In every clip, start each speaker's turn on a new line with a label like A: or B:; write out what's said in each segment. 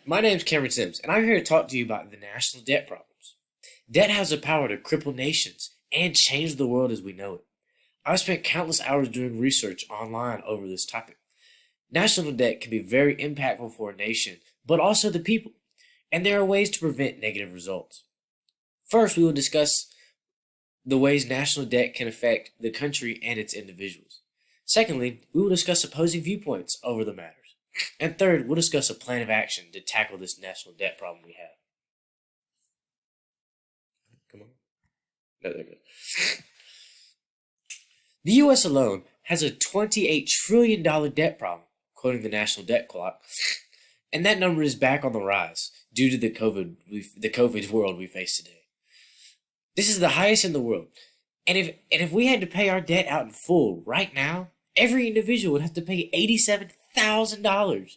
A: My name's Cameron Sims, and I'm here to talk to you about the national debt problems. Debt has the power to cripple nations and change the world as we know it. I've spent countless hours doing research online over this topic. National debt can be very impactful for a nation, but also the people, and there are ways to prevent negative results. First, we will discuss the ways national debt can affect the country and its individuals. Secondly, we will discuss opposing viewpoints over the matters. And third, we'll discuss a plan of action to tackle this national debt problem we have. Come on. No, there we go. The U.S. alone has a $28 trillion debt problem, quoting the National Debt Clock, and that number is back on the rise due to the COVID world we face today. This is the highest in the world, and if we had to pay our debt out in full right now, every individual would have to pay $87,000.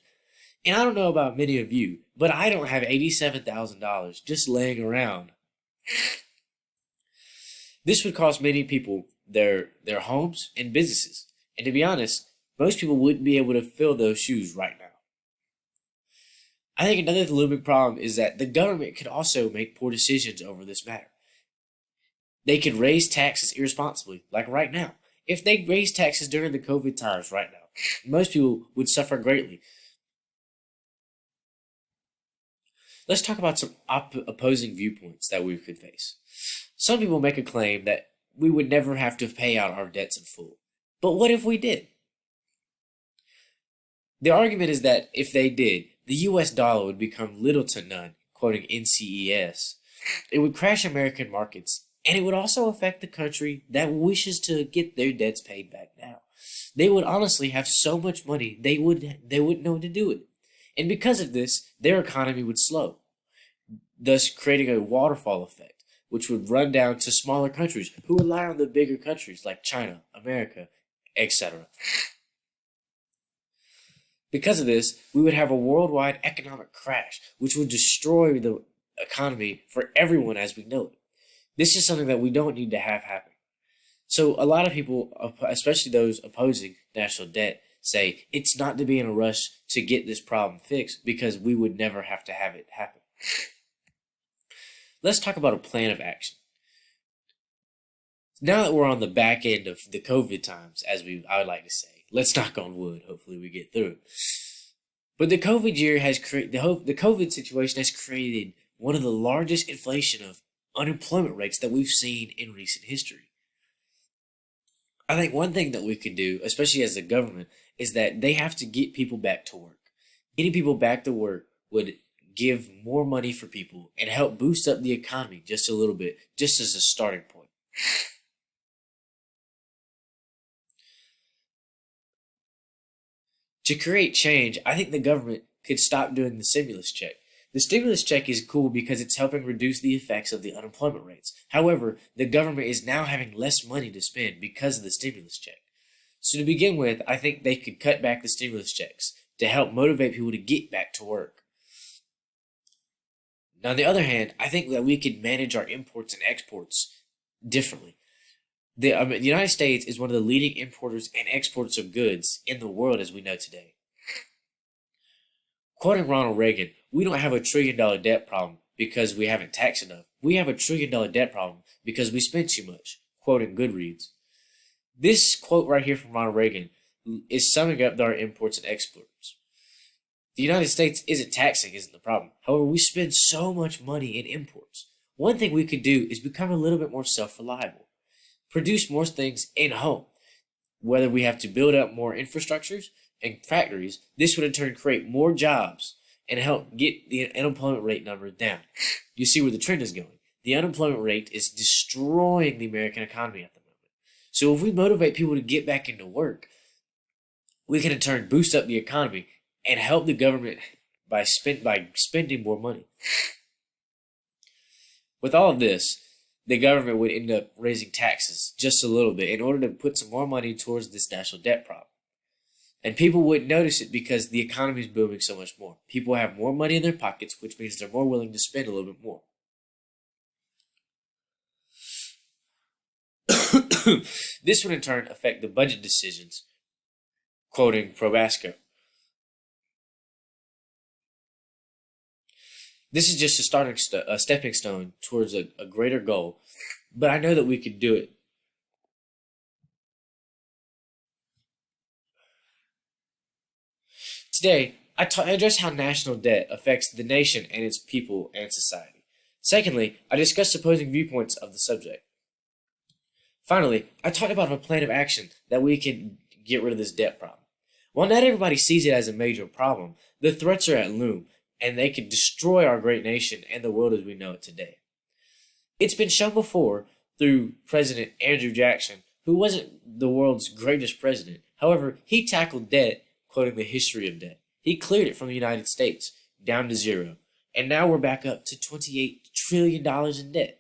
A: And I don't know about many of you, but I don't have $87,000 just laying around. This would cost many people their homes and businesses. And to be honest, most people wouldn't be able to fill those shoes right now. I think another looming problem is that the government could also make poor decisions over this matter. They could raise taxes irresponsibly, like right now. If they raise taxes during the COVID times right now, most people would suffer greatly. Let's talk about some opposing viewpoints that we could face. Some people make a claim that we would never have to pay out our debts in full. But what if we did? The argument is that if they did, the US dollar would become little to none, quoting NCES. It would crash American markets, and it would also affect the country that wishes to get their debts paid back now. They would honestly have so much money they wouldn't know what to do with it. And because of this, their economy would slow, thus creating a waterfall effect, which would run down to smaller countries who rely on the bigger countries like China, America, etc. Because of this, we would have a worldwide economic crash, which would destroy the economy for everyone as we know it. This is something that we don't need to have happen. So a lot of people, especially those opposing national debt, say it's not to be in a rush to get this problem fixed because we would never have to have it happen. Let's talk about a plan of action. Now that we're on the back end of the COVID times, I would like to say, let's knock on wood. Hopefully we get through it. But the COVID year has the COVID situation has created one of the largest inflation of unemployment rates that we've seen in recent history. I think one thing that we can do, especially as a government, is that they have to get people back to work. Getting people back to work would give more money for people and help boost up the economy just a little bit, just as a starting point. To create change, I think the government could stop doing the stimulus check. The stimulus check is cool because it's helping reduce the effects of the unemployment rates. However, the government is now having less money to spend because of the stimulus check. So to begin with, I think they could cut back the stimulus checks to help motivate people to get back to work. Now, on the other hand, I think that we could manage our imports and exports differently. The United States is one of the leading importers and exporters of goods in the world as we know today. Quoting Ronald Reagan, we don't have a $1 trillion debt problem because we haven't taxed enough. We have a $1 trillion debt problem because we spend too much. Quoting Goodreads. This quote right here from Ronald Reagan is summing up our imports and exports. The United States isn't the problem. However, we spend so much money in imports. One thing we could do is become a little bit more self-reliable. Produce more things in home. Whether we have to build up more infrastructures and factories, this would in turn create more jobs and help get the unemployment rate number down. You see where the trend is going. The unemployment rate is destroying the American economy at the moment. So if we motivate people to get back into work, we can in turn boost up the economy and help the government by spending more money. With all of this, the government would end up raising taxes just a little bit in order to put some more money towards this national debt problem. And people wouldn't notice it because the economy is booming so much more. People have more money in their pockets, which means they're more willing to spend a little bit more. This would in turn affect the budget decisions, quoting Probasco. This is just a stepping stone towards a greater goal, but I know that we could do it. Today, I address how national debt affects the nation and its people and society. Secondly, I discussed opposing viewpoints of the subject. Finally, I talked about a plan of action that we can get rid of this debt problem. While not everybody sees it as a major problem, the threats are at loom, and they could destroy our great nation and the world as we know it today. It's been shown before through President Andrew Jackson, who wasn't the world's greatest president. However, he tackled debt, quoting the history of debt. He cleared it from the United States down to zero, and now we're back up to $28 trillion in debt.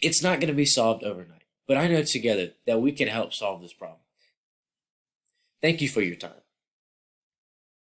A: It's not going to be solved overnight, but I know together that we can help solve this problem. Thank you for your time.